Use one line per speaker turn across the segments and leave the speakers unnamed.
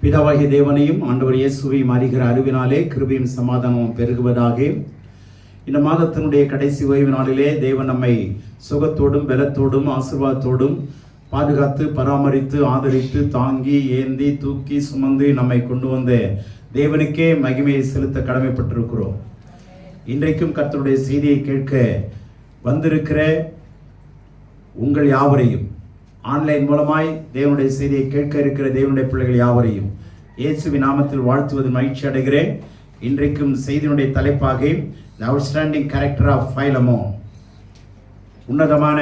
பிதாவாகிய தேவனையும் ஆண்டவர் இயேசுவையும் அறிகிற அறிவினாலே கிருபையும் சமாதானமும் பெருகுவதாக. இந்த மாதத்தினுடைய கடைசி ஓய்வு நாளிலே தேவன் நம்மை சுகத்தோடும் பலத்தோடும் ஆசீர்வாதத்தோடும் பாதுகாத்து பராமரித்து ஆதரித்து தாங்கி ஏந்தி தூக்கி சுமந்து நம்மை கொண்டு வந்த தேவனுக்கே மகிமையை செலுத்த கடமைப்பட்டிருக்கிறோம். இன்றைக்கும் கர்த்தருடைய செய்தியை கேட்க வந்திருக்கிற உங்கள் யாவரையும், ஆன்லைன் மூலமாய் தேவனுடைய செய்தியை கேட்க இருக்கிற தேவனுடைய பிள்ளைகள் யாவரையும் இயேசுவின் நாமத்தில் வாழ்த்துவது மகிழ்ச்சி அடைகிறேன். இன்றைக்கும் செய்தியினுடைய தலைப்பாக தி அவுட்ஸ்டாண்டிங் கேரக்டர் ஆஃப் பைலமோன், உன்னதமான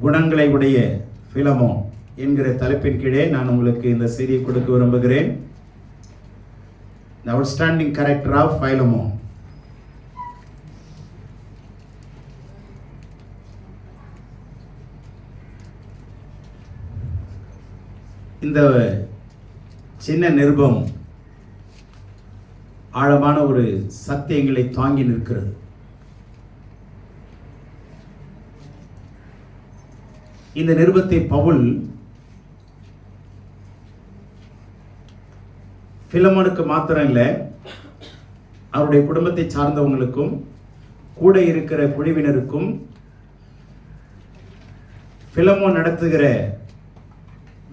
குணங்களை உடைய பிலமோன் என்கிற தலைப்பின் கீழே நான் உங்களுக்கு இந்த செய்தியை கொடுக்க விரும்புகிறேன். The outstanding character of Philemon. இந்த சின்ன நிருபம் ஆழமான ஒரு சத்தியங்களை தாங்கி நிற்கிறது. இந்த நிருபத்தை பவுல் பிலமோனுக்கு மாத்திரம் இல்லை, அவருடைய குடும்பத்தை சார்ந்தவங்களுக்கும் கூட இருக்கிற குழுவினருக்கும் பிலமோன் நடத்துகிற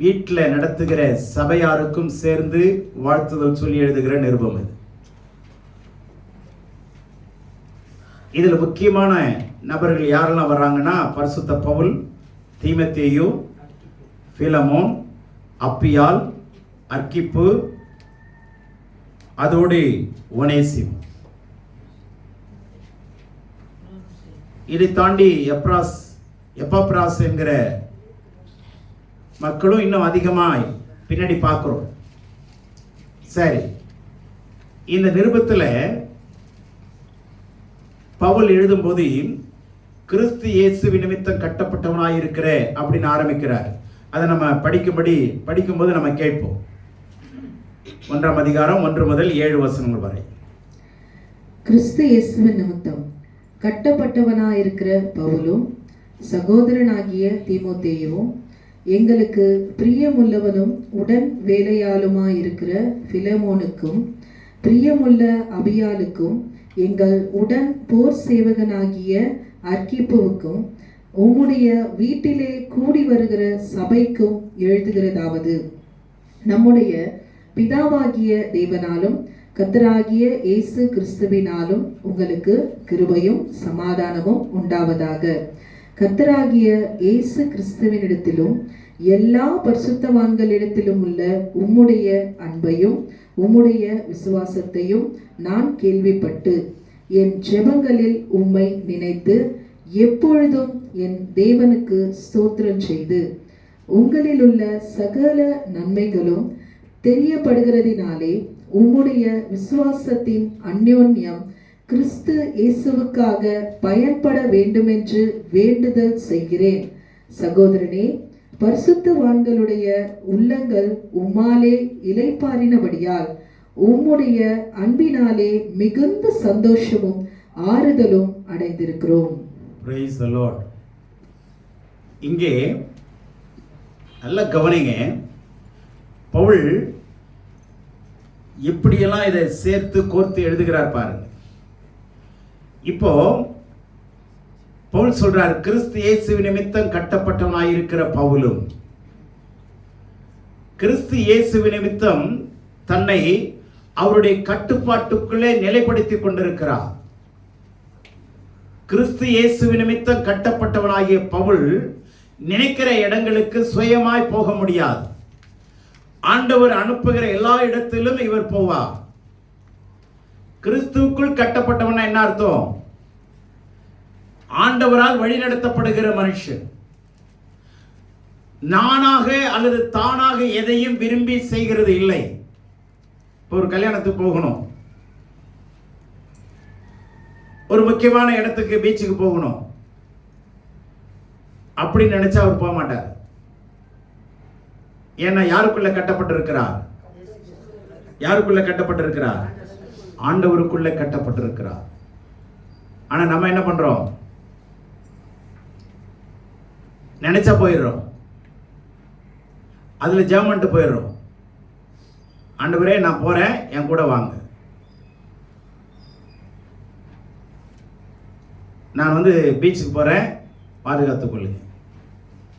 வீட்டில் நடத்துகிற சபையாருக்கும் சேர்ந்து வாழ்த்துதல் சொல்லி எழுதுகிற நிருபம் இது. இதில் முக்கியமான நபர்கள் யாரெல்லாம் வர்றாங்கன்னா, பரிசுத்த பவுல், தீமோத்தேயு, பிலமோன், அப்பியால், அர்க்கிப்பு, அதோடு ஒனேசிம். இதை தாண்டி எப்பாப்ராஸ் என்கிற மக்களும் இன்னும் அதிகமாய் பின்னாடி பார்க்கிறோம். சரி, இந்த நிருபத்தில் பவுல் எழுதும்போது கிறிஸ்து இயேசு நிமித்தம் கட்டப்பட்டவனாயிருக்கிற அப்படின்னு ஆரம்பிக்கிறார். அதை நம்ம படிக்கும்போது நம்ம கேட்போம். 1ஆம் அதிகாரம் 1 முதல் 7 வசனங்கள் வரை.
கிறிஸ்து இயேசுவின் நிமித்தம் கட்டப்பட்டவனாயிருக்கிற பவுலும் சகோதரனாகிய தீமோத்தேயுவும் எங்களுக்கு பிரியமுள்ளவனும் உடன் வேலையாளுமாயிருக்கிற பிலமோனுக்கும் பிரியமுள்ள அபியாலுக்கும் எங்கள் உடன் போர் சேவகனாகிய அர்க்கிப்புவுக்கும் உம்முடைய வீட்டிலே கூடி வருகிற சபைக்கும் எழுதுகிறதாவது, நம்முடைய பிதாவாகிய தேவனாலும் கர்த்தராகிய இயேசு கிறிஸ்துவினாலும் உங்களுக்கு கிருபையும் சமாதானமும் உண்டாவதாக. கர்த்தராகிய இயேசு கிறிஸ்துவினிடத்திலும் எல்லா பரிசுத்தவான்களிடத்திலும் உள்ள உம்முடைய அன்பையும் உம்முடைய விசுவாசத்தையும் நான் கேள்விப்பட்டு என் ஜெபங்களில் உம்மை நினைத்து எப்பொழுதும் என் தேவனுக்கு ஸ்தோத்திரம் செய்து உங்களில் உள்ள சகல நன்மைகளும் தெரியப்படுகிறதினாலே உம்முடைய விசுவாசத்தின் அந்யோன்யம் கிறிஸ்து இயேசுவுக்காக பயன்பட வேண்டுமென்று வேண்டுதல் செய்கிறேன். சகோதரனே, பரிசுத்தவான்களுடைய உள்ளங்கள் உம்மாலே இளைப்பாறினபடியால் உம்முடைய அன்பினாலே மிகுந்த சந்தோஷமும் ஆறுதலும் அடைந்திருக்கிறோம்.
Praise the Lord. இங்கே நல்ல கவனிங்க, பவுல் எப்படியெல்லாம் இதை சேர்த்து கோர்த்து எழுதுகிறார் பாருங்க. இப்போ பவுல் சொல்றார், கிறிஸ்து இயேசு நிமித்தம் கட்டப்பட்டவனாயிருக்கிற பவுலும் கிறிஸ்து இயேசு நிமித்தம் தன்னை அவருடைய கட்டுப்பாட்டுக்குள்ளே நிலைப்படுத்திக் கொண்டிருக்கிறார். கிறிஸ்து இயேசு நிமித்தம் கட்டப்பட்டவனாகிய பவுல் நினைக்கிற இடங்களுக்கு சுயமாய் போக முடியாது. ஆண்டவர் அனுப்புகிற எல்லா இடத்திலும் இவர் போவார். கிறிஸ்துவுக்குள் கட்டப்பட்டவனா என்ன அர்த்தம்? ஆண்டவரால் வழிநடத்தப்படுகிற மனுஷன். நானாக அல்லது தானாக எதையும் விரும்பி செய்கிறது இல்லை. ஒரு கல்யாணத்துக்கு போகணும், ஒரு முக்கியமான இடத்துக்கு பீச்சுக்கு போகணும் அப்படின்னு நினைச்சா அவர் போக மாட்டார். ஏன்னா யாருக்குள்ள கட்டப்பட்டிருக்கிறார்? யாருக்குள்ள கட்டப்பட்டிருக்கிறார்? ஆண்டவருக்குள்ள கட்டப்பட்டிருக்கிறார். ஆனா நம்ம என்ன பண்றோம்? நினைச்சா போயிடுறோம். அதில் ஜெபம் பண்ணிட்டு போயிடுறோம். ஆண்டவரே நான் போகிறேன், என் கூட வாங்க. நான் வந்து பீச்சுக்கு போகிறேன், பாதுகாத்துக்கொள்ளுங்க.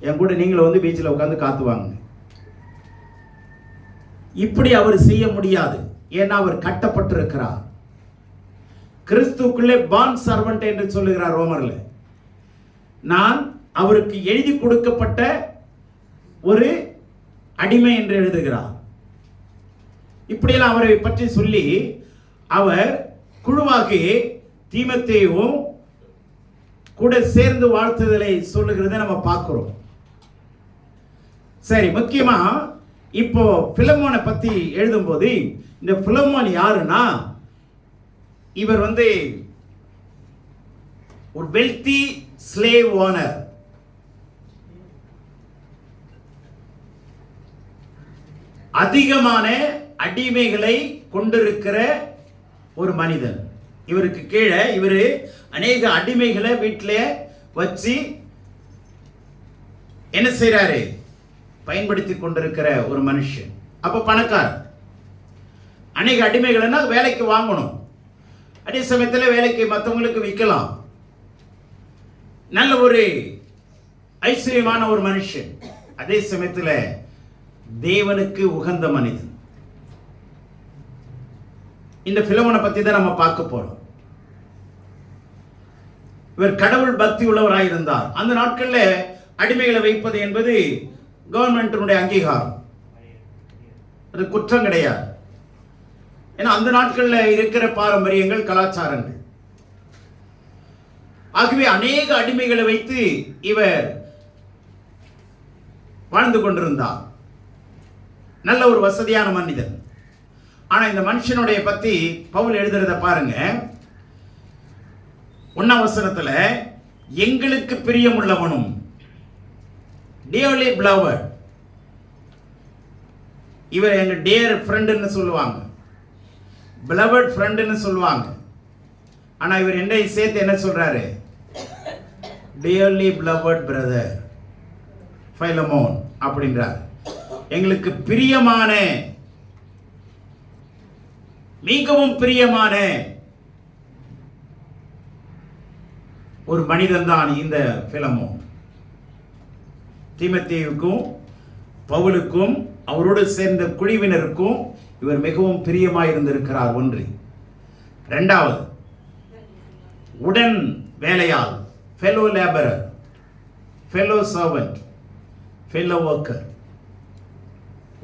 என் கூட நீங்களும் வந்து பீச்சில் உட்காந்து காத்து வாங்க. இப்படி அவர் செய்ய முடியாது. ஏன்னா அவர் கட்டப்பட்டிருக்கிறார். கிறிஸ்துக்குள்ளே பாண்ட் சர்வன்ட் என்று சொல்லுகிறார் ரோமர்ல. நான் அவருக்கு எழுதி கொடுக்கப்பட்ட ஒரு அடிமை என்று எழுதுகிறார். இப்படியெல்லாம் அவரை பற்றி சொல்லி அவர் குழுவாகி தீமோத்தேயுவும் கூட சேர்ந்து வாழ்த்துதலை சொல்லுகிறதை நம்ம பார்க்கிறோம். சரி, முக்கியமா இப்போ பிலமோனை பத்தி எழுதும்போது இந்த பிலமோன் யாருன்னா, இவர் வந்து ஒரு வெல்தி ஸ்லேவ் ஓனர். அதிகமான அடிமைகளை கொண்டிருக்கிற ஒரு மனிதன். இவருக்கு கீழே இவரு அநேக அடிமைகளை வீட்டில் வச்சு என்ன செய்யறாரு, பயன்படுத்தி கொண்டிருக்கிற ஒரு மனுஷன். அப்ப பணக்காரர். அநேக அடிமைகள்னா வேலைக்கு வாங்கணும், அதே சமயத்தில் வேலைக்கு மற்றவங்களுக்கு விற்கலாம். நல்ல ஒரு ஐஸ்வர்யமான ஒரு மனுஷன், அதே சமயத்தில் தேவனுக்கு உகந்த மனிதன். இந்த பிலமோனை பத்தி தான் நம்ம பார்க்க போறோம். இவர் கடவுள் பக்தி உள்ளவராயிருந்தார். அந்த நாட்களில் அடிமைகளை வைப்பது என்பது கவர்மெண்டினுடைய அங்கீகாரம், அது குற்றம் கிடையாது. ஏன்னா அந்த நாட்களில் இருக்கிற பாரம்பரியங்கள், கலாச்சாரங்கள். ஆகவே அநேக அடிமைகளை வைத்து இவர் வாழ்ந்து கொண்டிருந்தார். நல்ல ஒரு வசதியான மனிதன். ஆனா இந்த மனுஷனுடைய பத்தி பவுல் எழுதுறத பாருங்க. 1ஆம் வசனத்துல, எங்களுக்கு பிரியமுள்ளவனும், dearly beloved. இவர் எங்க டியர் ஃப்ரெண்டுன்னு சொல்லுவாங்க, beloved ஃப்ரெண்டுன்னு சொல்லுவாங்க. ஆனா இவர் என்னை சேர்த்து என்ன சொல்றாரு, dearly beloved brother Philemon அப்படின்றார். எங்களுக்கு பிரியமான, மிகவும் பிரியமான ஒரு மனிதன் தான் இந்த பிலமோன். தீமோத்தேயுவுக்கும் பவுலுக்கும் அவரோடு சேர்ந்த குழுவினருக்கும் இவர் மிகவும் பிரியமாயிருந்திருக்கிறார். ஒன்று. இரண்டாவது, உடன் வேலையாள், fellow labourer, fellow servant, fellow worker,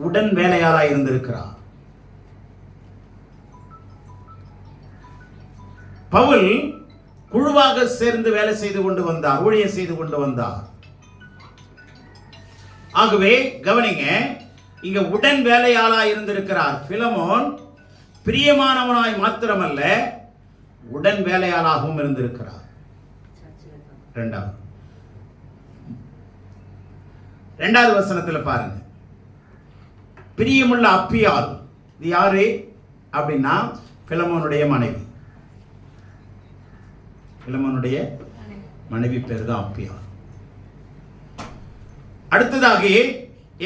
உடன் வேலையாளாய் இருந்திருக்கிறார். பவுல் குழுவாக சேர்ந்து வேலை செய்து கொண்டு வந்தார், ஊழியம் செய்து கொண்டு வந்தார். ஆகவே கவனிங்க, இங்க உடன் வேலையாளாய் இருந்திருக்கிறார். பிலமோன் பிரியமானவனாய் மாத்திரமல்ல, உடன் வேலையாளாகவும் இருந்திருக்கிறார். இரண்டாவது வசனத்தில் பாருங்க, பிரியமுள்ள அப்பியாள். இது யாரு அப்படின்னா பிலமோனுடைய மனைவி. பிலமோனுடைய மனைவி பேர் தான் அப்பியாள். அடுத்ததாக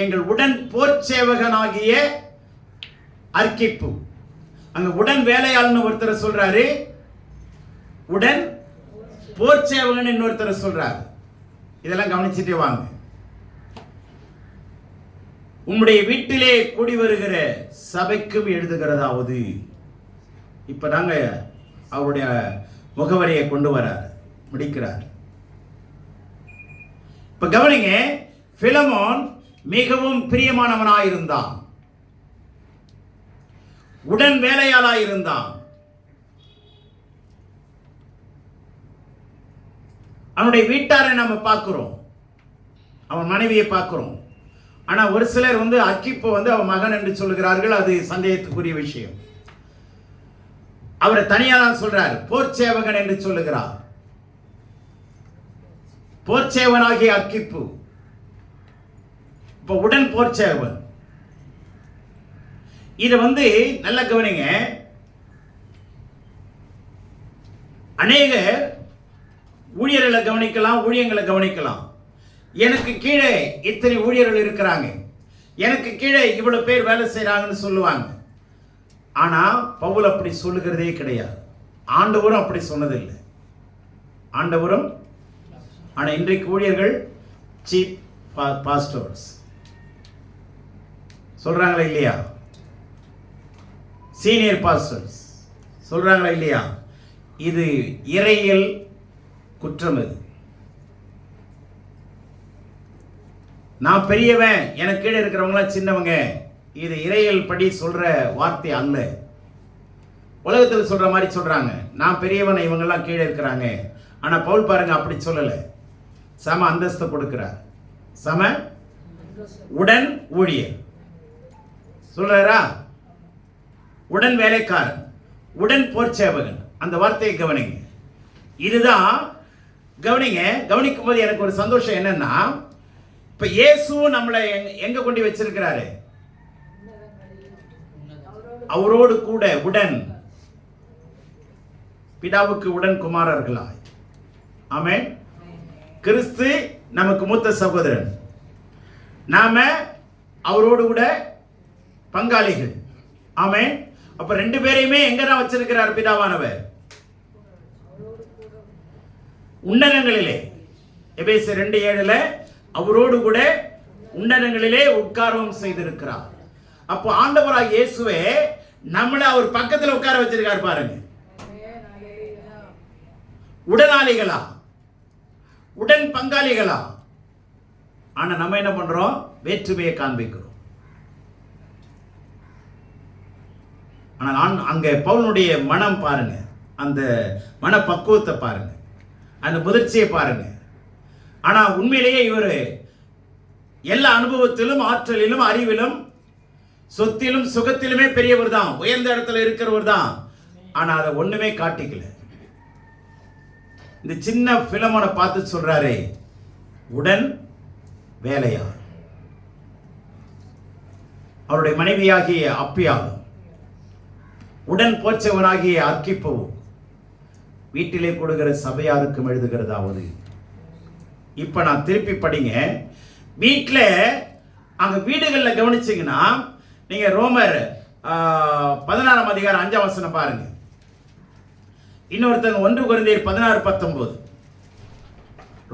எங்கள் உடன் போர்ச்சேவகனாகிய அர்க்கிப்பு. அங்க உடன் வேலையாள்னு ஒருத்தர் சொல்றாரு, உடன் போர்ச்சேவகன் இன்னொருத்தர் சொல்றாரு. இதெல்லாம் கவனிச்சுட்டே வாங்க. உம்முடைய வீட்டிலே கூடி வருகிற சபைக்கும் எழுதுகிறதாவது. இப்பதாங்க அவருடைய முகவரியை கொண்டு வரார், முடிக்கிறார். இப்ப கவனிங்க, பிலமோன் மிகவும் பிரியமானவனாயிருந்தான், உடன் வேலையாளாயிருந்தான். அவனுடைய வீட்டாரை நம்ம பார்க்கிறோம், அவன் மனைவியை பார்க்கிறோம். ஆனா ஒரு சிலர் அர்க்கிப்பு அவன் மகன் என்று சொல்லுகிறார்கள். அது சந்தேகத்துக்குரிய விஷயம். அவரை தனியா தான் சொல்றார், போர்ச்சேவகன் என்று சொல்லுகிறார். போர்ச்சேவனாகிய அர்க்கிப்பு, இப்ப உடன் போர்ச்சேவன். இது நல்ல கவனிங்க. அநேக ஊழியர்களை கவனிக்கலாம், ஊழியங்களை கவனிக்கலாம். எனக்கு கீழே இத்தனை ஊழியர்கள் இருக்கிறாங்க, எனக்கு கீழே இவ்வளவு பேர் வேலை செய்றாங்கன்னு சொல்லுவாங்க. ஆனா பவுல் அப்படி சொல்லுகிறதே கிடையாது. ஆண்டவரும் அப்படி சொன்னதில்லை. ஆண்டவரும் ஆனா இன்றைக்கு ஊழியர்கள் சீப் பாஸ்டர்ஸ் சொல்றாங்களா இல்லையா? சீனியர் பாஸ்டர்ஸ் சொல்றாங்களா இல்லையா? இது இறையியல் குற்றம். இது நான் பெரியவன், எனக்கு கீழே இருக்கிறவங்களாம் சின்னவங்க, இது இறையியல் படி சொல்ற வார்த்தை அல்ல. உலகத்தில் சொல்ற மாதிரி சொல்றாங்க, நான் பெரியவன், இவங்கெல்லாம் கீழே இருக்கிறாங்க. ஆனா பவுல் பாருங்க அப்படி சொல்லலை. சம அந்தஸ்து கொடுக்கிறார். சம உடன் ஊழியர் சொல்றாரா? உடன் வேலைக்காரன், உடன் போர் சேவகன். அந்த வார்த்தையை கவனிங்க. இதுதான் கவனிங்க. கவனிக்கும் போது எனக்கு ஒரு சந்தோஷம் என்னன்னா, இப்ப இயேசு நம்மளை எங்க கொண்டு வச்சிருக்கிறாரு? அவரோடு கூட உடன், பிதாவுக்கு உடன் குமாரர்களாய். ஆமென். கிறிஸ்து நமக்கு மூத்த சகோதரன், நாம அவரோடு கூட பங்காளிகள். ஆமென். அப்ப ரெண்டு பேரையுமே எங்க தான் வச்சிருக்கிறார் பிதாவானவர்? உன்னதங்களிலே. எபேசியர் 2:7 அவரோடு கூட உன்னதங்களிலே உட்காரவும் செய்திருக்கிறார். அப்போ ஆண்டவராகிய இயேசுவே நம்மளை அவர் பக்கத்தில் உட்கார வச்சிருக்கார் பாருங்க. உடனாளிகளா, உடன் பங்காளிகளா? ஆனா நம்ம என்ன பண்றோம்? வேற்றுமையை காண்பிக்கிறோம். ஆனால் அங்க பவுலுடைய மனம் பாருங்க, அந்த மன பக்குவத்தை பாருங்க, அந்த முதிர்ச்சியை பாருங்க. ஆனா உண்மையிலேயே இவர் எல்லா அனுபவத்திலும், ஆற்றலிலும், அறிவிலும், சொத்திலும், சுகத்திலுமே பெரியவர் தான், உயர்ந்த இடத்துல இருக்கிறவர் தான். ஆனா அதை ஒண்ணுமே காட்டிக்கல. இந்த சின்ன பிலமோனை பார்த்து சொல்றாரு, உடன் வேலையார். அவருடைய மனைவியாகிய அப்பியாலும், உடன் போச்சவனாகிய அர்க்கிப்பவும், வீட்டிலே கொடுக்கிற சபையாருக்கும் எழுதுகிறதாவது. இப்ப நான் திருப்பி படிங்க. வீட்டில் அங்க வீடுகளில் கவனிச்சீங்கன்னா, நீங்க ரோமர் 16 அதிகாரம் 5 வசனம் பாருங்க. இன்னொருத்தங்க 1 கொரிந்தியர் 16:19.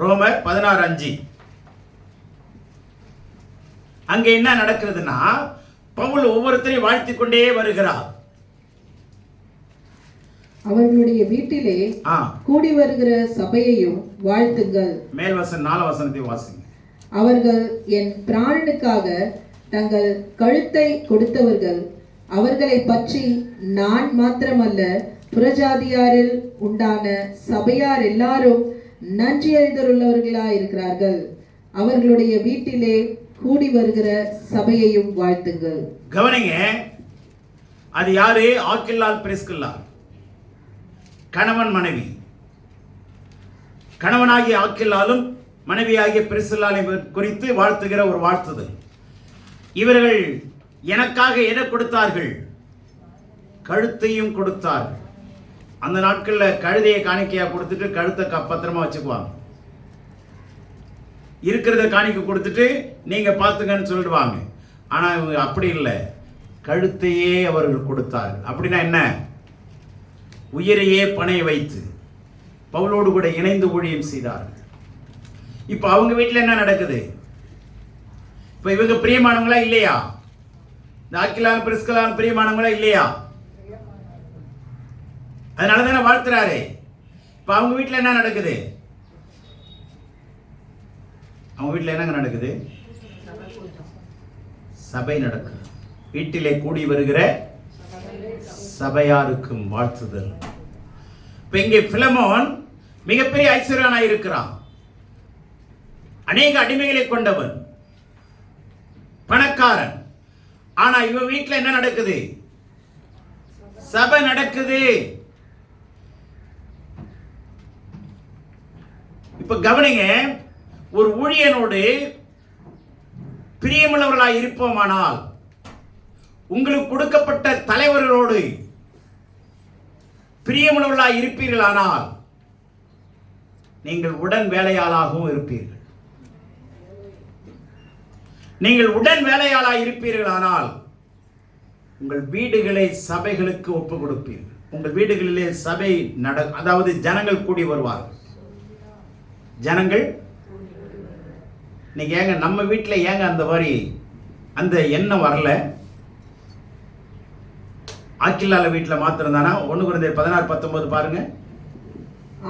ரோமர் 16:5. அங்க என்ன நடக்கிறதுனா, பவுல் ஒவ்வொருத்தரையும் வாழ்த்திக் கொண்டே வருகிறார்.
அவர்களுடைய வீட்டிலே கூடி வருகிற சபையையும் வாழ்த்துங்கள்.
மேல் வசனம் 4 வசனத்தை வாசிங்க.
அவர்கள் என் பிராணனுக்காக தங்கள் கழுத்தை கொடுத்தவர்கள். அவர்களை பற்றி நான் மாத்திரமல்ல, புறஜாதியாரில் உண்டான சபையார் எல்லாரும் நன்றி அறிதலுள்ளவர்களாய் இருக்கிறார்கள். அவர்களுடைய வீட்டிலே கூடி வருகிற சபையையும் வாழ்த்துங்கள். கவனிங்க, அது யாரு? ஆக்கில்லால் பிரிஸ்கில்லால், கணவன் மனைவி. கணவனாகிய ஆக்கில்லாலும் மனைவியாகிய பிரிஸ்கில்லாலை குறித்து வாழ்த்துகிற ஒரு வாழ்த்துதல். இவர்கள் எனக்காக எதை கொடுத்தார்கள்? கழுத்தையும் கொடுத்தார்கள். அந்த நாட்களில் கழுதையை காணிக்கையா கொடுத்துட்டு கழுத்தை பத்திரமா வச்சுக்குவாங்க. இருக்கிறத காணிக்கை கொடுத்துட்டு நீங்க பார்த்துங்கன்னு சொல்லிடுவாங்க. ஆனா இவங்க அப்படி இல்லை, கழுத்தையே அவர்கள் கொடுத்தார்கள். அப்படின்னா என்ன? உயிரையே பணைய வைத்து பவுலோடு கூட இணைந்து ஊழியம் செய்தார்கள். இப்ப அவங்க வீட்டில் என்ன நடக்குது? இப்ப இவங்க பிரியமானவங்களா இல்லையா? இந்த ஆக்கிலான் பிரிஸ்கில்லான் பிரியமானவங்களா இல்லையா? அதனால தானே வாழ்த்துறாரு. இப்ப அவங்க வீட்டில் என்ன நடக்குது? அவங்க வீட்டில் என்னங்க நடக்குது? சபை நடக்குது. வீட்டிலே கூடி வருகிற சபையாருக்கும் வாழ்த்துதல். இப்ப இங்கே பிலமோன் மிகப்பெரிய ஐஸ்வர்யனாய் இருக்கிறான். அநேக அடிமைகளை கொண்டவன், பணக்காரன். ஆனா இவன் வீட்டில் என்ன நடக்குது? சபை நடக்குது. இப்ப கவனிங்க, ஒரு ஊழியனோடு பிரியமுள்ளவர்களாய் இருப்போமானால், உங்களுக்கு கொடுக்கப்பட்ட தலைவர்களோடு பிரியமுள்ளவர்களாய் இருப்பீர்களானால், நீங்கள் உடன் வேலையாளாகவும் இருப்பீர்கள். நீங்கள் உடன் வேலையாளாய் இருப்பீர்களானால் உங்கள் வீடுகளை சபைகளுக்கு ஒப்பு கொடுப்பீர்கள். உங்கள் வீடுகளிலே சபை அதாவது ஜனங்கள் கூடி வருவார்கள். ஜனங்கள் நீங்க ஏங்க நம்ம வீட்டில் ஏங்க அந்த மாதிரி அந்த எண்ணம் வரல? ஆக்கில்லால வீட்டில் மாத்திரம் தானா? 1 கொரிந்தியர் 16:19 பாருங்க.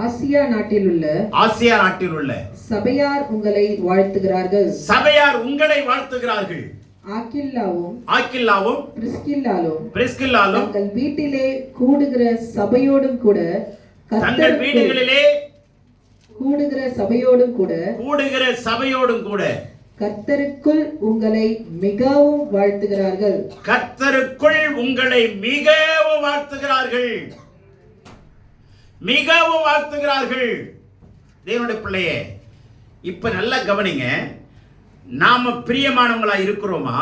ஆசியா நாட்டில் உள்ள சபையார் உங்களை வாழ்த்துகிறார்கள்.
சபையார் உங்களை வாழ்த்துகிறார்கள்.
ஆக்கில்லாவும் பிரிஸ்கில்லாலும் தங்கள் வீட்டிலே கூடுகிற சபையோடும் கூட
தங்கள் வீடுகளிலே
கூடுகிற சபையோடும் கூட கர்த்தருக்குள் உங்களை மிகவும் வாழ்த்துகிறார்கள்.
கர்த்தருக்குள் உங்களை மிகவும் வாழ்த்துகிறார்கள். மிகவும் வாழ்த்துகிறார்கள். தேவனுடைய பிள்ளையே, இப்ப நல்லா கவனிங்க. நாம பிரியமானவங்களா இருக்கிறோமா?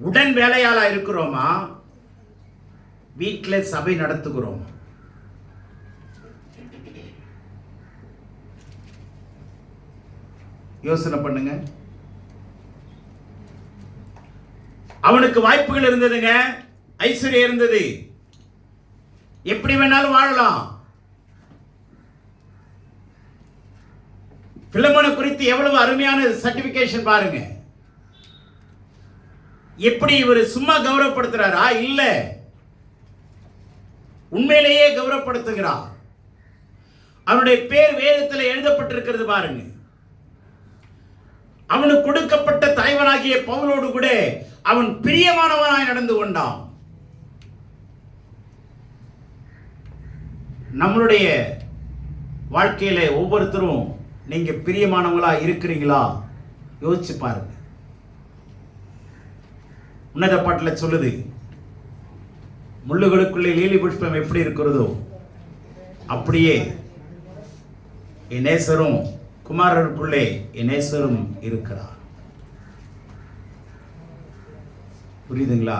உடன் வேலையாளா இருக்கிறோமா? வீட்டில் சபை நடத்துகிறோம். யோசனை பண்ணுங்க. அவனுக்கு வாய்ப்புகள் இருந்ததுங்க, ஐஸ்வர்யம் இருந்தது, எப்படி வேணாலும் வாழலாம். பிலமோனை குறித்து எவ்வளவு அருமையான சர்டிபிகேஷன் பாருங்க. எப்படி இவர் சும்மா கௌரவப்படுத்துறாரா? இல்ல, உண்மையிலேயே கௌரவப்படுத்துகிறார். அவனுடைய பேர் வேதத்தில் எழுதப்பட்டிருக்கிறது பாருங்க. அவனுக்கு கொடுக்கப்பட்ட தலைவனாகிய பவுலோடு கூட அவன் பிரியமானவனாய் நடந்து கொண்டான். நம்மளுடைய வாழ்க்கையில ஒவ்வொருத்தரும் நீங்க பிரியமானவங்களா இருக்கிறீங்களா? யோசிச்சு பாருங்க. உன்னத பாட்டில் சொல்லுது, முள்ளுகளுக்குள்ளே லீலி புஷ்பம் எப்படி இருக்கிறதோ அப்படியே என் நேசரும் குமாரருக்குள்ளே என் நேசரும் இருக்கிறார். புரியுதுங்களா?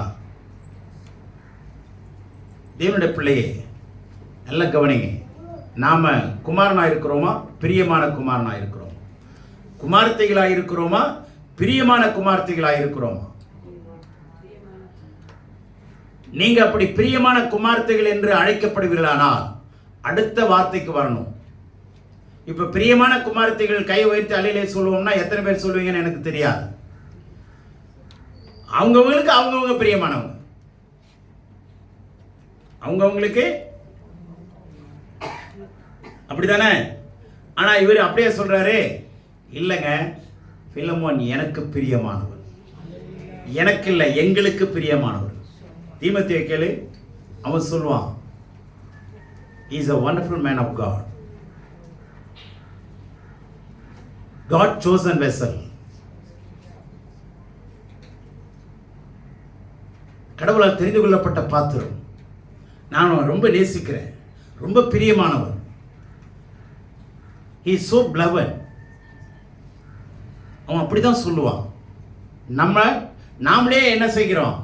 தேவனுடைய பிள்ளையே, நல்ல கவனிங்க. நாம குமாரனா இருக்கிறோமா? பிரியமான குமாரனா இருக்கிறோம்? குமார்த்தைகளா இருக்கிறோமா? பிரியமான குமார்த்தைகளா இருக்கிறோமா? நீங்க அப்படி பிரியமான குமார்த்தைகள் என்று அழைக்கப்படுவீர்களானால் அடுத்த வார்த்தைக்கு வரணும். இப்ப பிரியமான குமார்த்தைகள் கை வைத்து அலையிலே சொல்லுவோம்னா எத்தனை பேர் சொல்லுவீங்கன்னு எனக்கு தெரியாது. அவங்கவுங்களுக்கு அவங்கவுங்க பிரியமானவங்க, அவங்கவுங்களுக்கு அப்படிதானே? ஆனா இவர் அப்படியே சொல்றாரு, இல்லைங்க, பிலமோன் எனக்கு பிரியமானவர். எனக்கு இல்லை, எங்களுக்கு பிரியமானவர். தீமோத்தேயு கேளு, அவன் சொல்லுவான், he is a wonderful man of God, God chosen vessel. கடவுளால் தெரிந்து கொள்ளப்பட்ட பாத்திரம். நான் ரொம்ப நேசிக்கிறேன், ரொம்ப பிரியமானவர். he is so beloved. அவன் அப்படிதான் சொல்லுவான். நாமளே என்ன செய்கிறோம்?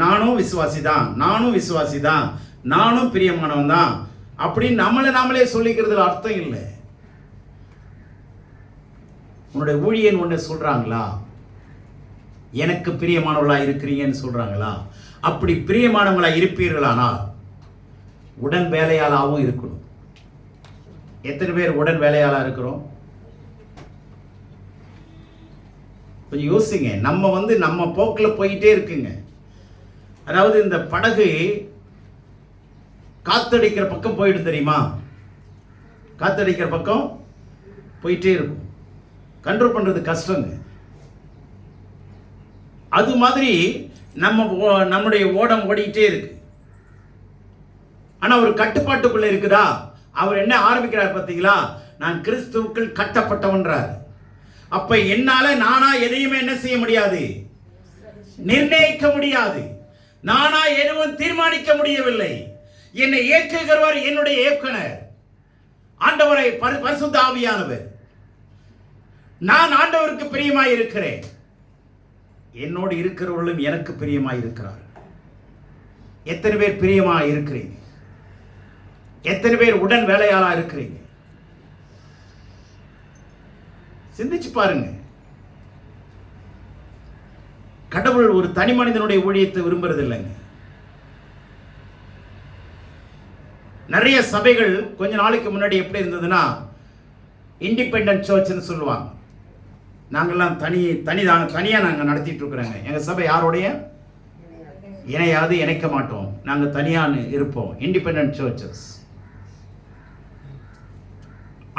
நானும் விசுவாசிதான், நானும் விசுவாசிதான், நானும் பிரியமானவன் தான் அப்படின்னு நாமளே சொல்லிக்கிறதுல அர்த்தம் இல்லை. உன்னுடைய ஊழியன் ஒன்று சொல்றாங்களா? எனக்கு பிரியமானவர்களா இருக்கிறீங்கன்னு சொல்றாங்களா? அப்படி பிரியமானவங்களா இருப்பீர்களானால் உடன் வேலையாளாகவும் இருக்கணும். எத்தனை பேர் உடன் வேலையாளா இருக்கிறோம்? கொஞ்சம் யோசிங்க. நம்ம போக்கில் போயிட்டே இருக்குங்க. அதாவது இந்த படகு காத்தடிக்கிற பக்கம் போயிட்டு, தெரியுமா? காத்தடிக்கிற பக்கம் போயிட்டே இருக்கும். கண்ட்ரோல் பண்றது கஷ்டங்க. அது மாதிரி நம்முடைய ஓடம் ஓடிட்டே இருக்கு. ஆனா ஒரு கட்டுப்பாட்டுக்குள்ள இருக்குதா? அவர் என்ன ஆரம்பிக்கிறார் பார்த்தீங்களா? நான் கிறிஸ்துவுக்குள் கட்டப்பட்டவன்றார். அப்ப என்னால நானா எதையுமே என்ன செய்ய முடியாது, நிர்ணயிக்க முடியாது. நானா எதுவும் தீர்மானிக்க முடியவில்லை. என்னை இயக்குகிறவர் என்னுடைய இயக்குனர், ஆண்டவரை பரிசுத்த ஆவியானவர். நான் ஆண்டவருக்கு பிரியமாய் இருக்கிறேன், என்னோடு இருக்கிறவர்களும் எனக்கு பிரியமாய் இருக்கிறார். எத்தனை பேர் பிரியமாய் இருக்கிறீங்க? எத்தனை பேர் உடன் வேலையாளா இருக்கிறீங்க? சிந்திச்சு பாருங்க. கடவுள் ஒரு தனி மனிதனுடைய ஊழியத்தை விரும்புறது இல்லைங்க. நிறைய சபைகள் கொஞ்ச நாளைக்கு முன்னாடி எப்படி இருந்ததுன்னா இண்டிபெண்டன்ட் சர்ச்னு சொல்லுவாங்க. நாங்கள்லாம் தனியாக நாங்கள் நடத்திட்டு இருக்கிறோங்க. எங்கள் சபை யாரோடைய இணையாது, இணைக்க மாட்டோம், நாங்கள் தனியாக இருப்போம், இண்டிபெண்டன்ட் சர்ச்சஸ்.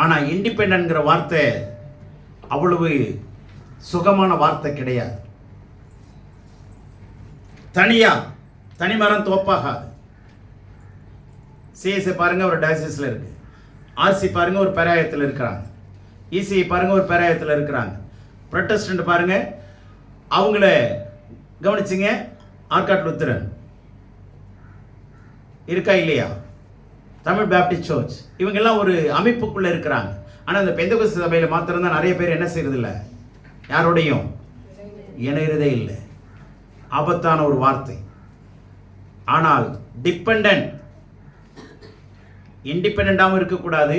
ஆனால் இண்டிபெண்டன்ட்ங்கிற வார்த்தை அவ்வளவு சுகமான வார்த்தை கிடையாது. தனி மரம் தோப்பாகாது. சிஎஸ்ஐ பாருங்க ஒரு டயசிஸில் இருக்கு, ஆர்சி பாருங்க ஒரு பேராயத்தில் இருக்கிறாங்க, இசிஐ பாருங்க ஒரு பேராயத்தில் இருக்கிறாங்க, புரொட்டஸ்டன்ட் பாருங்க அவங்கள கவனிச்சிங்க, ஆர்காட் லுத்தரன் இருக்கா இல்லையா, தமிழ் பேப்டிஸ்ட் சர்ச், இவங்கெல்லாம் ஒரு அமைப்புக்குள்ளே இருக்கிறாங்க. ஆனால் இந்த பெந்தகோஸ்து சபையில் மாத்திரம்தான் நிறைய பேர் என்ன செய்யறதில்ல, யாரோடையும் இணைகிறதே இல்லை. ஆபத்தான ஒரு வார்த்தை. ஆனால் டிபெண்டன்ட், இண்டிபெண்டாகவும் இருக்கக்கூடாது,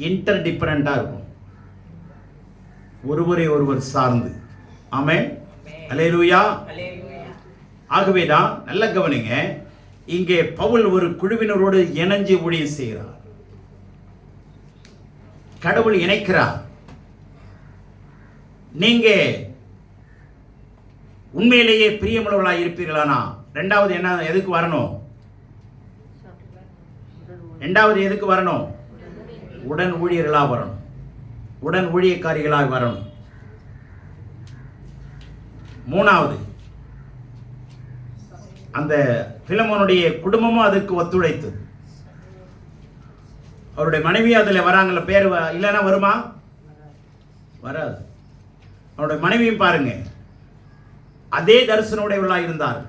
இன்டர் டிபெண்டாக இருக்கும், ஒருவரை ஒருவர் சார்ந்து. ஆமென், அல்லேலூயா. ஆகவேதான் நல்ல கவனிங்க, இங்கே பவுல் ஒரு குழுவினரோடு இணைஞ்சு ஊழியம் செய்கிறார். கடவுள் இணைக்கிறார். நீங்க உண்மையிலேயே பிரியமுள்ளவர்களாக இருப்பீர்களானா ரெண்டாவது என்ன, எதுக்கு வரணும்? ரெண்டாவது எதுக்கு வரணும்? உடன் ஊழியர்களாக வரணும், உடன் ஊழியக்காரிகளாக வரணும். மூணாவது, அந்த பிலமோனுடைய குடும்பமும் அதுக்கு ஒத்துழைத்தது. அவருடைய மனைவி அதில் வராங்கல்ல, பேர் இல்லைன்னா வருமா? வராது. அவருடைய மனைவியும் பாருங்க அதே தரிசனமுடையவர்களாக இருந்தார்.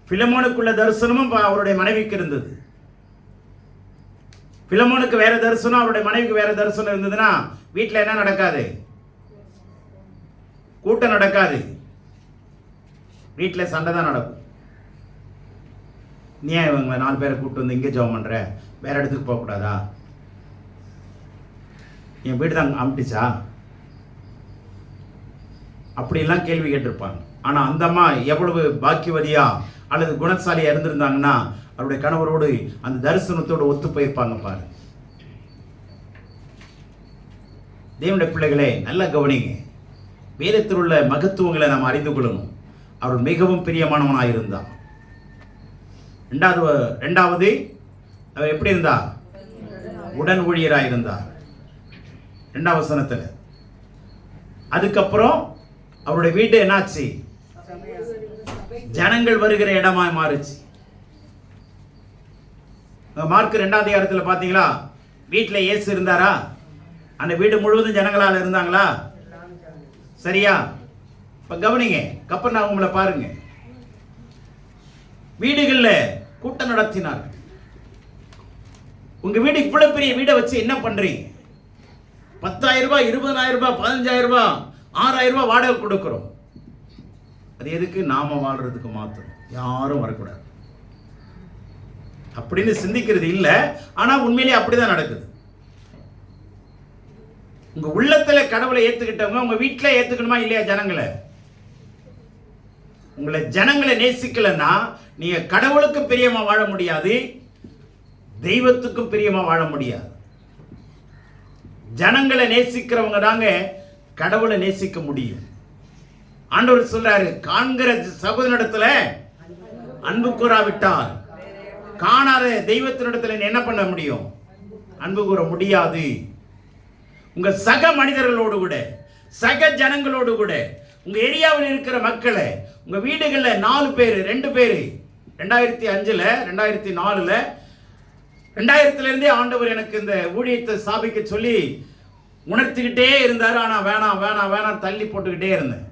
பிலமோனுக்குள்ள தரிசனமும் அவருடைய மனைவிக்கு இருந்தது. பிலமோனுக்கு வேற தரிசனம், அவருடைய மனைவிக்கு வேற தரிசனம் இருந்ததுன்னா வீட்டில் என்ன நடக்காது? கூட்டம் நடக்காது, வீட்டில் சண்டை தான் நடக்கும். நீ இவங்க 4 பேரை கூப்பிட்டு வந்து இங்கே ஜெபம் பண்ற, வேற இடத்துக்கு போகக்கூடாதா? என் வீடு தான் அமிட்டுச்சா? அப்படிலாம் கேள்வி கேட்டிருப்பாங்க. ஆனால் அந்த அம்மா எவ்வளவு பாக்கியவதியா அல்லது குணசாலியா இருந்திருந்தாங்கன்னா அவருடைய கணவரோடு அந்த தரிசனத்தோடு ஒத்து போயிருப்பாங்க. பாரு தேவனுடைய பிள்ளைகளே, நல்ல கவனிங்க. வேதத்தில் உள்ள மகத்துவங்களை நாம் அறிந்து கொள்ளணும். அவர் மிகவும் பிரியமானவனாக இருந்தார். ரெண்டாவது அவர் எப்படி இருந்தார்? உடன் ஊழியராக இருந்தார், 2ஆம் வசனத்தில். அதுக்கப்புறம் அவருடைய வீடு என்னாச்சு? ஜனங்கள் வருகிற இடமாய் மாறுச்சு. மார்க் 2ஆம் அதிகாரத்தில் பார்த்தீங்களா, வீட்டில் இயேசு இருந்தாரா? அந்த வீடு முழுவதும் ஜனங்களால் இருந்தாங்களா? சரியா? இப்போ கவனிங்க, கப்பர்நகூம்ல பாருங்க, வீடுகளில் கூட்டம் நடத்தினார்கள். உங்க வீடு இவ்வளவு பெரிய வீடை வச்சு என்ன பண்றீங்க? 10,000 ரூபாய், 20,000 ரூபாய், 15,000 ரூபாய், 6,000 ரூபாய் வாடகை கொடுக்கிறோம். அது எதுக்கு? நாம வாழ்றதுக்கு மாத்திரம், யாரும் வரக்கூடாது அப்படின்னு சிந்திக்கிறது இல்லை. ஆனா உண்மையிலேயே அப்படிதான் நடக்குது. உங்க உள்ளத்துல கடவுளை ஏத்துக்கிட்டவங்க உங்க வீட்டுல ஏத்துக்கணுமா இல்லையா? ஜனங்களை, உங்களை ஜனங்களை நேசிக்கலன்னா நீங்க கடவுளுக்கும் பிரியமா வாழ முடியாது, தெய்வத்துக்கும் பிரியமா வாழ முடியாது. ஜனங்களை நேசிக்கிறவங்க தாங்க கடவுளை நேசிக்க முடியும். ஆண்டவர் சொல்றாரு, காண்கிற சகோதரனிடத்துல அன்பு கூறாவிட்டால் காணாத தெய்வத்தினிடத்துல என்ன பண்ண முடியும்? அன்பு கூற முடியாது. உங்க சக மனிதர்களோடு கூட, சக ஜனங்களோடு கூட, உங்க ஏரியாவில் இருக்கிற மக்களை, உங்க வீடுகளில் 4 பேர் 2 பேர் 2005 2004 2000 ஆண்டவர் எனக்கு இந்த ஊழியத்தை ஸ்தாபிக்க சொல்லி உணர்த்திக்கிட்டே இருந்தார். ஆனால் வேணாம் வேணாம் வேணாம் தள்ளி போட்டுக்கிட்டே இருந்தேன்.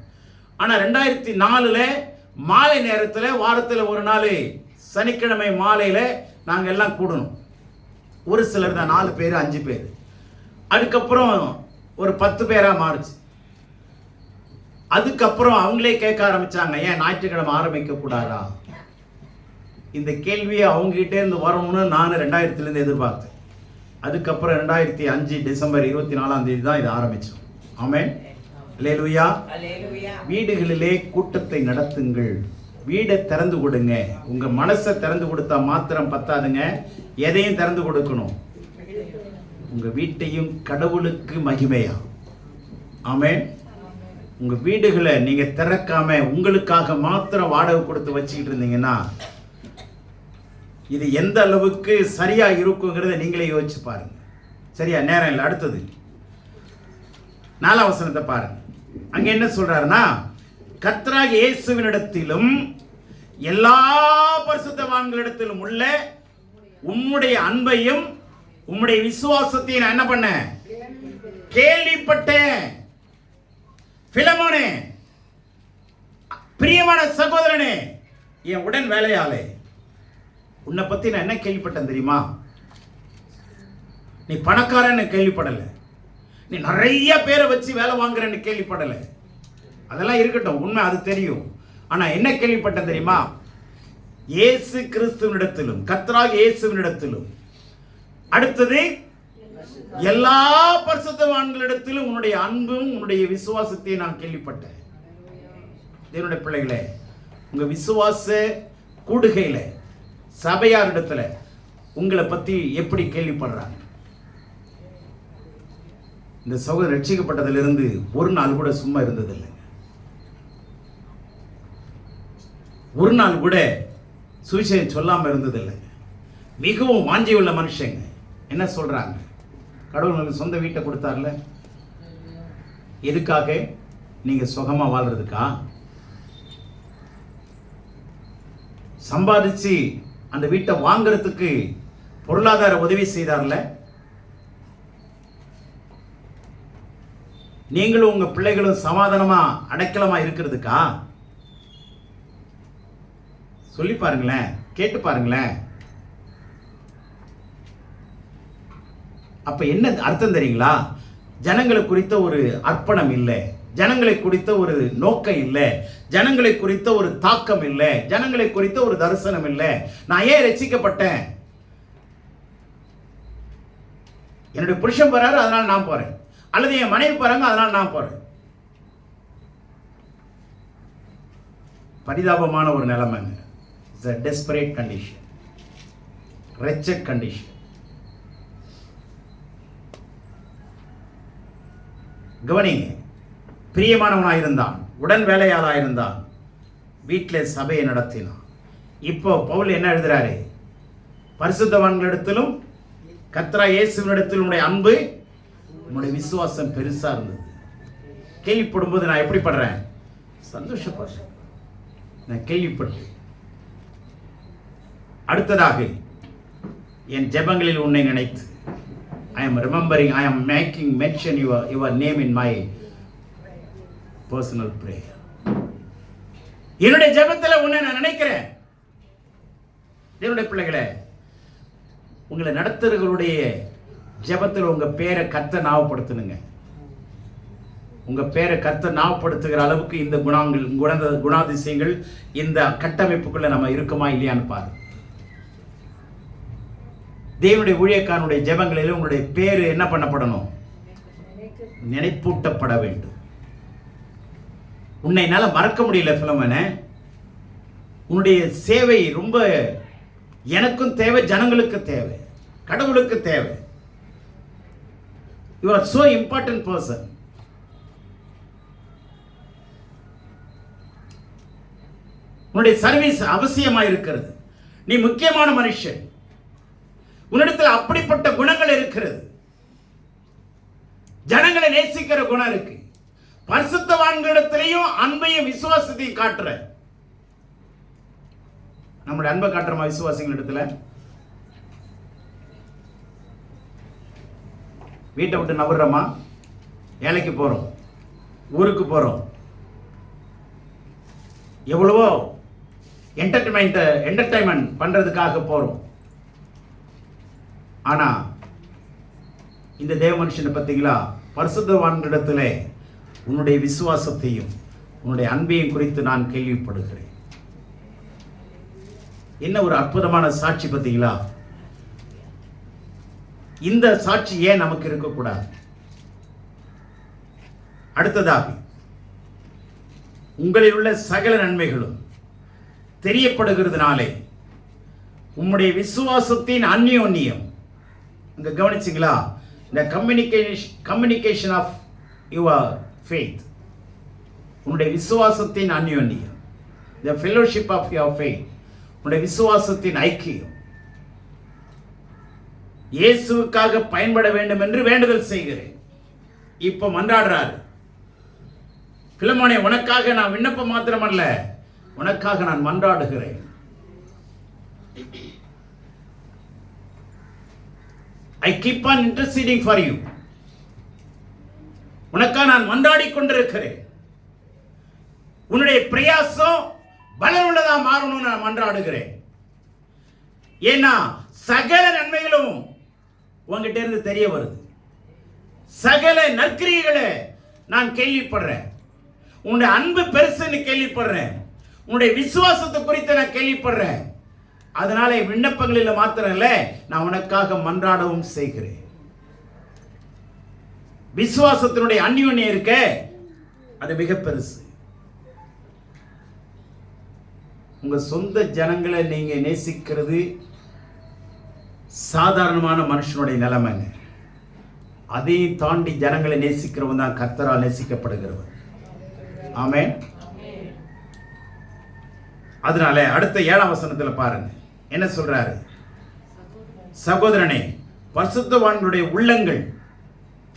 ஆனால் 2004 மாலை நேரத்தில், வாரத்தில் ஒரு நாள் சனிக்கிழமை மாலையில் நாங்கள் எல்லாம் கூடணும். ஒரு சிலர் தான் 4 பேர் 5 பேர். அதுக்கப்புறம் ஒரு 10 பேராக மாறுச்சு. அதுக்கப்புறம் அவங்களே கேட்க ஆரம்பிச்சாங்க, ஏன் ஞாயிற்றுக்கிழமை ஆரம்பிக்க கூடாதா? இந்த கேள்வியை அவங்ககிட்டே இருந்து வரணும்னு நான் 2000 எதிர்பார்த்தேன். அதுக்கப்புறம் 2005 டிசம்பர் 24 தான் இது ஆரம்பிச்சோம். ஆமென். அல்லேலூயா. வீடுகளிலே கூட்டத்தை நடத்துங்கள். வீடை திறந்து கொடுங்க. உங்க மனசை திறந்து கொடுத்தா மாத்திரம் பத்தாதுங்க, எதையும் திறந்து கொடுக்கணும். உங்க வீட்டையும் கடவுளுக்கு மகிமையா. ஆமென். உங்க வீடுகளை நீங்க திறக்காம உங்களுக்காக மாத்திரம் வாடகை கொடுத்து வச்சுக்கிட்டு இருந்தீங்கன்னா இது எந்த அளவுக்கு சரியா இருக்குங்கிறத நீங்களே யோசிச்சு பாருங்க. சரியா? நேரம் இல்லை. அடுத்தது 4ஆம் வசனத்தை பாருங்க. அங்க என்ன சொல்றாருன்னா, கர்த்தராகிய இயேசுவினிடத்திலும் எல்லா பரிசுத்தவான்களிடத்திலும் உள்ள உம்முடைய அன்பையும் உம்முடைய விசுவாசத்தையும் நான் என்ன பண்ண கேள்விப்பட்டேன். பிலமோனே, பிரியமான சகோதரனே, என் உடன் வேலையாளே, உன்னை பத்தி நான் என்ன கேள்விப்பட்டேன் தெரியுமா? நீ பணக்காரன்னு கேள்விப்படலை, நீ நிறைய பேரை வச்சு வேலை வாங்குறன்னு கேள்விப்படலை. அதெல்லாம் இருக்கட்டும், உண்மை அது தெரியும். ஆனா என்ன கேள்விப்பட்டேன் தெரியுமா? இயேசு கிறிஸ்துவினிடத்திலும் கர்த்தராகிய இயேசுவினிடத்திலும் அடுத்தது எல்லா பரிசுத்தவான்களிடத்திலும் உன்னுடைய அன்பும் உன்னுடைய விசுவாசத்தையும் நான் கேள்விப்பட்டேன். தேவனுடைய பிள்ளைகளே, உங்க விசுவாச கூடுகையில சபையாரிடத்துல உங்களை பத்தி எப்படி கேள்விப்படுறாங்க? இந்த சகோதரர் ரட்சிக்கப்பட்டதிலிருந்து ஒரு நாள் கூட சும்மா இருந்ததில்லை. ஒரு நாள் கூட சுவிசேஷம் சொல்லாம இருந்ததில்லை. மிகவும் வாஞ்சியுள்ள மனுஷங்க. என்ன சொல்றாங்க? கடவுள் உங்களுக்கு சொந்த வீட்டை கொடுத்தார்ல, எதுக்காக? நீங்க சுகமா வாழ்றதுக்கா? சம்பாதிச்சு அந்த வீட்டை வாங்குறதுக்கு பொருளாதார உதவி செய்தார்ல, நீங்களும் உங்க பிள்ளைகளும் சமாதானமா அடைக்கலமா இருக்கிறதுக்கா? சொல்லி பாருங்களேன், கேட்டு பாருங்களேன். அப்ப என்ன அர்த்தம் தெரியுங்களா? ஜனங்களை குறித்த ஒரு அர்ப்பணம் இல்லை, ஜனங்களை குறித்த ஒரு நோக்கம் இல்லை, ஜனங்களை குறித்த ஒரு தாக்கம் இல்லை, ஜனங்களை குறித்த ஒரு தரிசனம் இல்லை. நான் ஏன் ரட்சிக்கப்பட்டேன்? என்னுடைய புருஷன் போறாரு அதனால நான் போறேன், அல்லது என் மனைவி போறாங்க அதனால நான் போறேன். பரிதாபமான ஒரு நிலைமைங்க. It's a desperate condition, wretched condition. கவனிங்க, பிரியமானவனாயிருந்தான், உடன் வேலையாளாயிருந்தான், வீட்டில் சபையை நடத்தினான். இப்போ பவுல் என்ன எழுதுறாரு? பரிசுத்தவான்களிடத்திலும் கர்த்தராகிய இயேசுவினிடத்திலும் உடைய அன்பு உன்னுடைய விசுவாசம் பெருசா இருந்தது. கேள்விப்படும்போது நான் எப்படி படுறேன்? சந்தோஷப்படுறேன். நான் கேள்விப்பட்டேன். அடுத்ததாக என் ஜெபங்களில் உன்னை நினைத்து I am remembering, I am making mention your name in my personal prayer. என்னுடைய ஜெபத்தில் உன்னை நான் நினைக்கிறேன். தேவனுடைய பிள்ளைகளே, உங்களை நடத்துறவர்களுடைய ஜெபத்தில் உங்க பேரை கர்த்தர் ஞாபகப்படுத்தணுங்க. உங்க பேரை கர்த்தர் ஞாபகப்படுத்துகிற அளவுக்கு இந்த குணாதிசயங்கள் இந்த கட்டமைப்புக்குள்ள நம்ம இருக்குமா இல்லையான்னு பாரு. தேவனுடைய ஊழியக்காரனுடைய ஜெபங்களில் உங்களுடைய பேரு என்ன பண்ணப்படணும்? நினைப்பூட்டப்பட வேண்டும். உன்னை என்னால மறக்க முடியல பிலமோனே. உன்னுடைய சேவை ரொம்ப எனக்கும் தேவை, ஜனங்களுக்கு தேவை, கடவுளுக்கு தேவை. You are so important person. உன்னுடைய சர்வீஸ் அவசியமாக இருக்கிறது. நீ முக்கியமான மனுஷன். உன்னிடத்தில் அப்படிப்பட்ட குணங்கள் இருக்கிறது. ஜனங்களை நேசிக்கிற குணம் இருக்கு. பரிசுத்தவான்களிடத்திலையும் அன்பையும் விசுவாசத்தையும் காட்டுற. நம்முடைய அன்பை காட்டுறோமா விசுவாசிகளிடத்துல? வீட்டை விட்டு நவர்றோமா? வேலைக்கு போறோம், ஊருக்கு போறோம், எவ்வளவோ என்டர்டைன்மெண்ட் பண்றதுக்காக போறோம். ஆனா இந்த தேவ மனுஷனை பார்த்தீங்களா? பரிசுத்தவான்களிடத்திலே உன்னுடைய விசுவாசத்தையும் உன்னுடைய அன்பையும் குறித்து நான் கேள்விப்படுகிறேன். என்ன ஒரு அற்புதமான சாட்சி பார்த்தீங்களா? இந்த சாட்சி ஏன் நமக்கு இருக்கக்கூடாது? அடுத்ததாக, உங்களில் உள்ள சகல நன்மைகளும் தெரியப்படுகிறதுனாலே உம்முடைய விசுவாசத்தின் அந்யோன்யம், இங்க கவனிச்சிங்களா? இந்த கம்யூனிகேஷன் ஆஃப் யுவர் ஃபெய்த், உன்னுடைய விசுவாசத்தின் அந்யோன்யம், the fellowship of your faith, உன்னுடைய விசுவாசத்தின் ஐக்கியம் இயேசுவுக்காக பயன்பட வேண்டும் என்று வேண்டுதல் செய்கிறேன். இப்ப மன்றாடுறாரு, பிலமோனே, உனக்காக நான் விண்ணப்பம் மாத்திரமல்ல, உனக்காக நான் மன்றாடுகிறேன். I keep on interceding for you. உனக்காக நான் மன்றாடி கொண்டிருக்கிறேன். உன்னுடைய பிரயாசம் பலனுள்ளதா மாறணும்னு நான் மன்றாடுகிறேன். ஏன்னா சகல நன்மைகளும் உங்ககிட்ட இருந்து தெரிய வருது. சகல நற்கிரியைகளை நான் கேள்விப்படுறேன். உன்னுடைய அன்பு பெருசுன்னு கேள்விப்படுறேன். உன்னுடைய விசுவாசத்தை குறித்து நான் கேள்விப்படுறேன். அதனால விண்ணப்பங்களில் மாத்திரம் இல்லை, நான் உனக்காக மன்றாடவும் செய்கிறேன். விசுவாசத்தினுடைய அந்யோன்யம் இருக்க, அது மிக பெருசு. உங்க சொந்த ஜனங்களை நீங்க நேசிக்கிறது சாதாரணமான மனுஷனுடைய நிலைமைங்க. அதையும் தாண்டி ஜனங்களை நேசிக்கிறவன் தான் கர்த்தரால் நேசிக்கப்படுகிறவன். ஆமென். அதனால அடுத்த 7ஆம் வசனத்தில் பாருங்க என்ன சொல்றாரு. சகோதரனே, பரிசுத்தவான்களுடைய உள்ளங்கள்,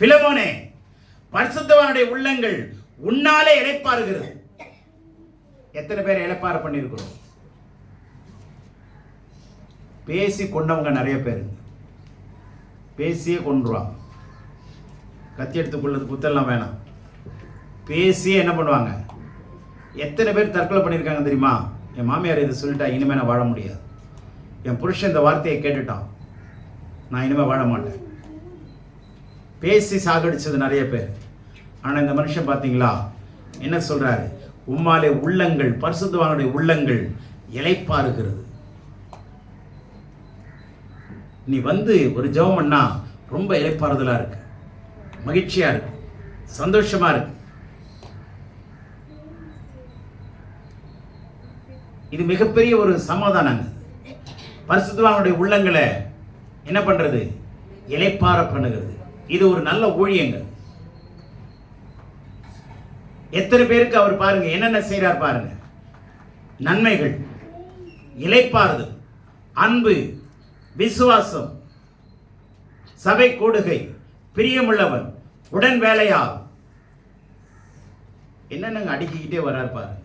பிலமோனே, பரிசுத்தவானுடைய உள்ளங்கள் உன்னாலே இளைப்பாறுகிறது. எத்தனை பேர் இளைப்பாறு பண்ணியிருக்கிறோம்? பேசி கொண்டவங்க நிறைய பேர், பேசியே கொண்டுருவாங்க. கத்தி எடுத்துக்கொள்ளது குத்தெல்லாம் வேணாம், பேசியே என்ன பண்ணுவாங்க? எத்தனை பேர் தற்கொலை பண்ணியிருக்காங்க தெரியுமா? என் மாமியார் இதை சொல்லிட்டா, இனிமேல் நான் வாழ முடியாது. என் புருஷன் இந்த வார்த்தையை கேட்டுட்டான், நான் இனிமேல் வாழ மாட்டேன். பேசி சாகடிச்சது நிறைய பேர். ஆனால் இந்த மனுஷன் பார்த்தீங்களா என்ன சொல்றாரு? உம்மாலே உள்ளங்கள், பரிசுத்தவானுடைய உள்ளங்கள் இளைப்பாறுகிறது. நீ வந்து ஒரு ஜெபம் பண்ணா ரொம்ப இளைப்பாறுதலா இருக்கு, மகிழ்ச்சியா இருக்கு, சந்தோஷமா இருக்கு. இது மிகப்பெரிய ஒரு சமாதானம். பரிசுத்தவானுடைய உள்ளங்களை என்ன பண்றது? இளைப்பாற பண்ணுகிறது. இது ஒரு நல்ல ஊழியங்கள். எத்தனை பேருக்கு அவர் பாருங்க என்னென்ன செய்றார் பாருங்க. நன்மைகள், இளைப்பாறுதல், அன்பு, விசுவாசம், சபை கூடுகை, பிரியமுள்ளவன், உடன் வேலையால், என்னென்ன அடுக்கிக்கிட்டே வர்றார் பாருங்க.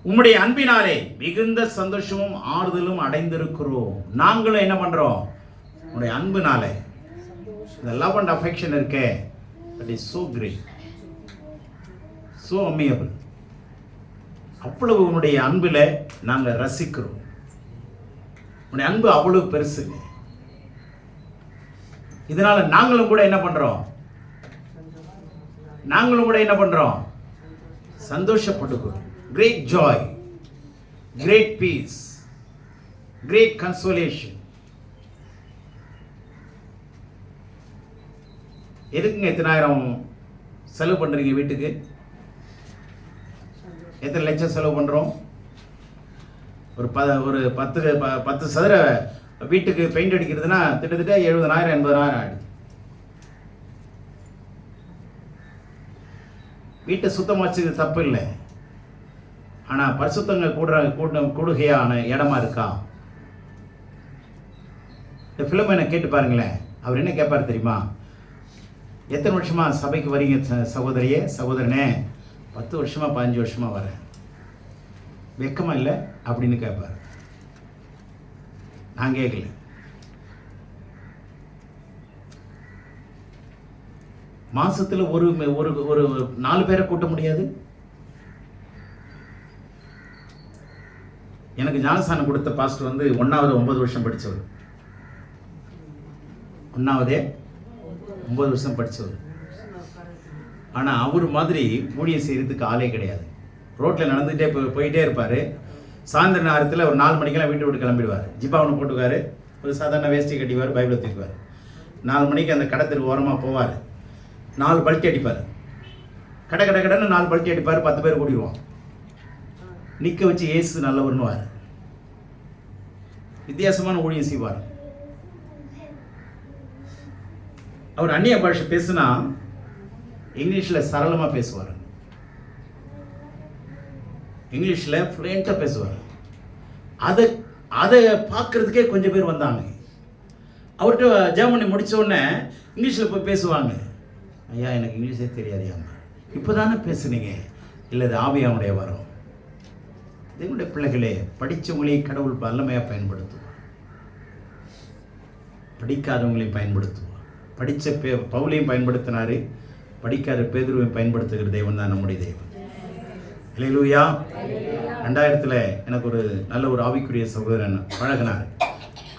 உம்முடைய அன்பினாலே மிகுந்த சந்தோஷமும் ஆறுதலும் அடைந்திருக்கிறோம். நாங்களும் என்ன பண்றோம்? உன்னுடைய அன்பினாலே. இந்த லவ் அண்ட் அஃபெக்ஷன் இருக்கே, that is so great, so amiable. அவ்வளவு உன்னுடைய அன்பில் நாங்கள் ரசிக்கிறோம். உன்னுடைய அன்பு அவ்வளவு பெருசுங்க. இதனால நாங்களும் கூட என்ன பண்றோம்? சந்தோஷப்பட்டுக்கிறோம். Great joy, great peace, great consolation. எதுக்குங்க எத்தனாயிரம் செலவு பண்றீங்க வீட்டுக்கு? எத்தனை லட்சம் செலவு பண்றோம்? ஒரு 10 சதுர வீட்டுக்கு பெயிண்ட் அடிக்கிறதுனா கிட்டத்தட்ட 70,000 80,000 ஆயிடுது. வீட்டை சுத்தமாக வச்சது தப்பு இல்லை. ஆனால் பரிசுத்தங்க கூடுகையான இடமா இருக்கா? இந்த பிலமோனை கேட்டு பாருங்களேன். அவர் என்ன கேட்பார் தெரியுமா? எத்தனை வருஷமா சபைக்கு வரீங்க சகோதரியே, சகோதரனே? 10 வருஷமா 15 வருஷமா வரேன். வெக்கமா இல்லை அப்படின்னு கேட்பார். நான் கேட்கல. மாசத்துல ஒரு 4 பேரை கூட்ட முடியாது. எனக்கு ஞானஸ்தானம் கொடுத்த பாஸ்டர் வந்து 1வது 9 வருஷம் படித்தவர். 1வதே 9 வருஷம் படித்தவர். ஆனால் அவர் மாதிரி ஊழியம் செய்கிறதுக்கு ஆளே கிடையாது. ரோட்டில் நடந்துகிட்டே போயிட்டே இருப்பார். சாயந்தர நேரத்தில் ஒரு 4 மணிக்கெல்லாம் வீட்டை விட்டு கிளம்பிடுவார். ஜிப்பா ஒன்று போட்டுக்காரு, ஒரு சாதாரண வேஷ்டி கட்டிவார், பைபிளை தூக்குவார். 4 மணிக்கு அந்த கடத்திற்கு ஓரமாக போவார், 4 பல்ட்டி அடிப்பார். கடைன்னு 4 பல்ட்டி அடிப்பார், 10 பேர் கூடிடுவோம். நிற்க வச்சு இயேசு நல்லவர்னுவார். வித்தியாசமான ஊழியம் செய்வார். அவர் அந்நிய பாஷை பேசுனா இங்கிலீஷில் சரளமாக பேசுவார், இங்கிலீஷில் ஃப்ளூயண்ட்டாக பேசுவார். அதை பார்க்குறதுக்கே கொஞ்சம் பேர் வந்தாங்க. அவர்கிட்ட ஜெர்மனி முடித்த உடனே இங்கிலீஷில் போய் பேசுவாங்க. ஐயா எனக்கு இங்கிலீஷே தெரியாதையாம்மா. இப்போ தானே பேசுனீங்க. இல்லை இது ஆவியானுடைய வரம். தேவனுடைய பிள்ளைகளே, படித்தவங்களையும் கடவுள் வல்லமையாக பயன்படுத்துவார், படிக்காதவங்களையும் பயன்படுத்துவார். படித்த பவுலையும் பயன்படுத்தினார், படிக்காத பேதுருவையும் பயன்படுத்துகிற தேவன் தான் நம்முடைய தேவன். அல்லேலூயா. 2000 எனக்கு ஒரு நல்ல ஒரு ஆவிக்குரிய சகோதரன் பழகினார்.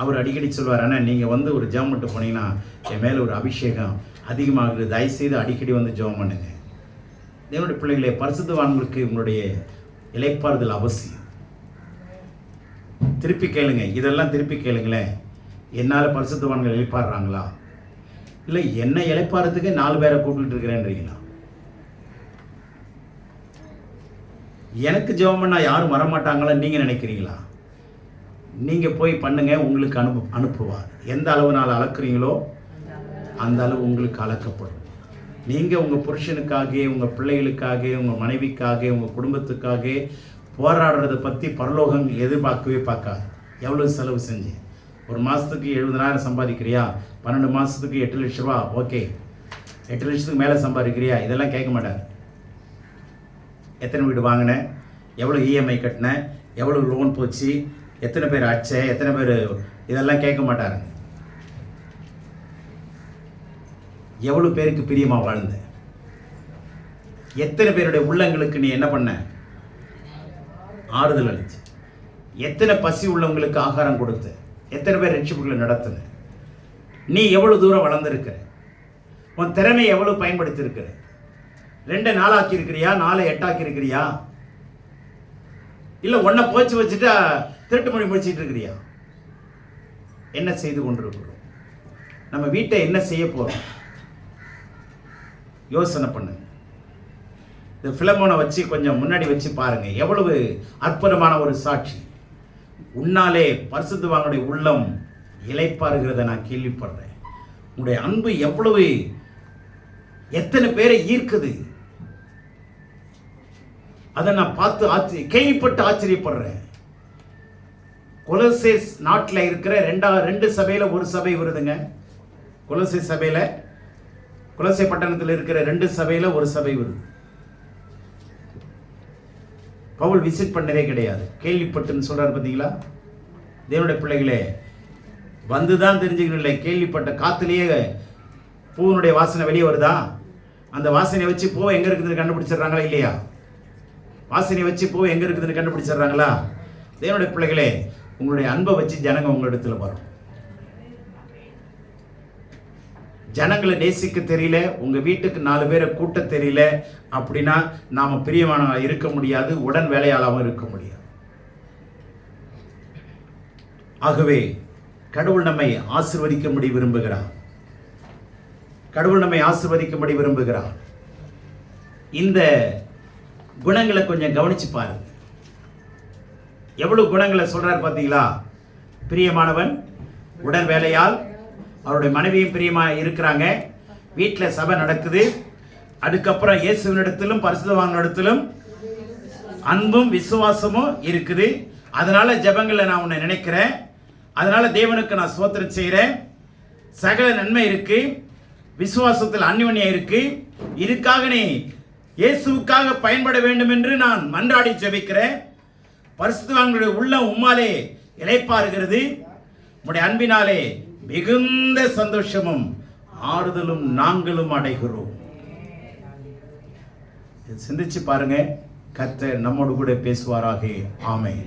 அவர் அடிக்கடி சொல்வார், ஆனால் நீங்கள் வந்து ஒரு ஜெபம் மட்டும் போனீங்கன்னா என் மேலே ஒரு அபிஷேகம் அதிகமாகுது, தயவுசெய்து அடிக்கடி வந்து ஜெபம் பண்ணுங்க. தேவனுடைய பிள்ளைகளே, பரிசுத்தவான்களுக்கு உங்களுடைய இளைப்பாறுதல் அவசியம். திருப்பி கேளுங்க, இதெல்லாம் திருப்பி கேளுங்களேன். என்னால் பரிசுத்தவான்கள் இளைப்பாடுறாங்களா? இல்லை என்ன இளைப்பாறதுக்கு 4 பேரை கூப்பிட்டு இருக்கிறேன்றீங்களா? எனக்கு ஜெபம் பண்ணால் யாரும் வரமாட்டாங்களா நீங்கள் நினைக்கிறீங்களா? நீங்கள் போய் பண்ணுங்க, உங்களுக்கு அனுப்புவார். எந்த அளவுனால் அளக்குறீங்களோ அந்த அளவு உங்களுக்கு அளக்கப்படும். நீங்கள் உங்கள் புருஷனுக்காக, உங்கள் பிள்ளைகளுக்காக, உங்கள் மனைவிக்காக, உங்கள் குடும்பத்துக்காக போராடுறதை பற்றி பரலோகம் எதிர்பார்க்கவே பார்க்காது. எவ்வளோ செலவு செஞ்சு ஒரு மாதத்துக்கு 70,000 சம்பாதிக்கிறியா, 12 மாதத்துக்கு 8 லட்ச ரூபா, ஓகே 8 லட்சத்துக்கு மேலே சம்பாதிக்கிறியா, இதெல்லாம் கேட்க மாட்டார். எத்தனை வீடு வாங்கினேன், எவ்வளோ இஎம்ஐ கட்டினேன், எவ்வளோ லோன் போச்சு, எத்தனை பேர் அடிச்சேன், எத்தனை பேர், இதெல்லாம் கேட்க மாட்டாருங்க. எவ்வளோ பேருக்கு பிரியமாக வாழ்ந்த, எத்தனை பேருடைய உள்ளங்களுக்கு நீ என்ன பண்ண, ஆறுதல் அளிச்சு, எத்தனை பசி உள்ளவங்களுக்கு ஆகாரம் கொடுத்த, எத்தனை பேர் ரட்சிப்புகளை நடத்தின, நீ எவ்வளோ தூரம் வளர்ந்துருக்கிற, உன் திறமையை எவ்வளோ பயன்படுத்தியிருக்கிற, 2 4 இருக்கிறியா, 4 8 இருக்கிறியா, இல்லை 1 போச்சு வச்சுட்டா திருட்டு மொழி முடிச்சிட்டு இருக்கிறியா? என்ன செய்து கொண்டிருக்கிறோம்? நம்ம வீட்டை என்ன செய்ய போகிறோம்? யோசனை பண்ணுங்க. இந்த பிலமோனை வச்சு கொஞ்சம் முன்னாடி வச்சு பாருங்க, எவ்வளவு அற்புதமான ஒரு சாட்சி. உன்னாலே பரிசுத்தவானுடைய உள்ளம் இளைப்பாறுகிறத நான் கேள்விப்படுறேன். உன்னுடைய அன்பு எவ்வளவு, எத்தனை பேரை ஈர்க்குது, அதை நான் பார்த்து கேள்விப்பட்டு ஆச்சரியப்படுறேன். கொலோசே நாட்டில் இருக்கிற 2 சபையில் ஒரு சபை வருதுங்க. கொலோசே சபையில், கொலோசே பட்டணத்தில் இருக்கிற 2 சபையில் ஒரு சபை வருது. பவுல் விசிட் பண்ணதே கிடையாது, கேள்விப்பட்டுன்னு சொல்றாரு. பார்த்தீங்களா? தேவனுடைய பிள்ளைகளே, வந்துதான் தெரிஞ்சுக்கணும், கேள்விப்பட்ட காத்துலேயே பூவனுடைய வாசனை வெளியே வருதா? அந்த வாசனையை வச்சு பூ எங்கே இருக்குதுன்னு கண்டுபிடிச்சிடுறாங்களா இல்லையா? வாசனையை வச்சு பூ எங்கே இருக்குதுன்னு கண்டுபிடிச்சிடுறாங்களா? தேவனுடைய பிள்ளைகளே, உங்களுடைய அன்பை வச்சு ஜனங்க உங்களிடத்தில் வரும். ஜனங்களை நேசிக்க தெரியல, உங்கள் வீட்டுக்கு 4 பேரை கூட்ட தெரியல அப்படின்னா நாம் பிரியமான இருக்க முடியாது, உடன் வேலையாளாகவும் இருக்க முடியாது. ஆகவே கடவுள் நம்மை ஆசீர்வதிக்கும்படி விரும்புகிறார். கடவுள் நம்மை ஆசீர்வதிக்கும்படி விரும்புகிறார். இந்த குணங்களை கொஞ்சம் கவனிச்சு பாருங்க. எவ்வளவு குணங்களை சொல்றாரு பார்த்தீங்களா? பிரியமானவன், உடன் வேலையால், அவருடைய மனைவியும் பிரியமா இருக்கிறாங்க, வீட்டில் சபை நடக்குது. அதுக்கப்புறம் இயேசுவினிடத்திலும் பரிசுத்தவான்களிடத்திலும் அன்பும் விசுவாசமும் இருக்குது. அதனால ஜெபங்களை நான் உன்னை நினைக்கிறேன், அதனால தேவனுக்கு நான் ஸ்தோத்திரம் செய்கிறேன். சகல நன்மை இருக்கு, விசுவாசத்தில் அந்யோன்யம் இருக்கு. இதுக்காக நீ இயேசுவுக்காக பயன்பட வேண்டும் என்று நான் மன்றாடி ஜெபிக்கிறேன். பரிசுத்தவான்களுடைய உள்ளம் உம்மாலே இளைப்பாறுகிறது. உம்முடைய அன்பினாலே மிகுந்த சந்தோஷமும் ஆறுதலும் நாங்களும் அடைகிறோம். சிந்திச்சு பாருங்க. கர்த்தர் நம்மோடு கூட பேசுவாராக. ஆமென்.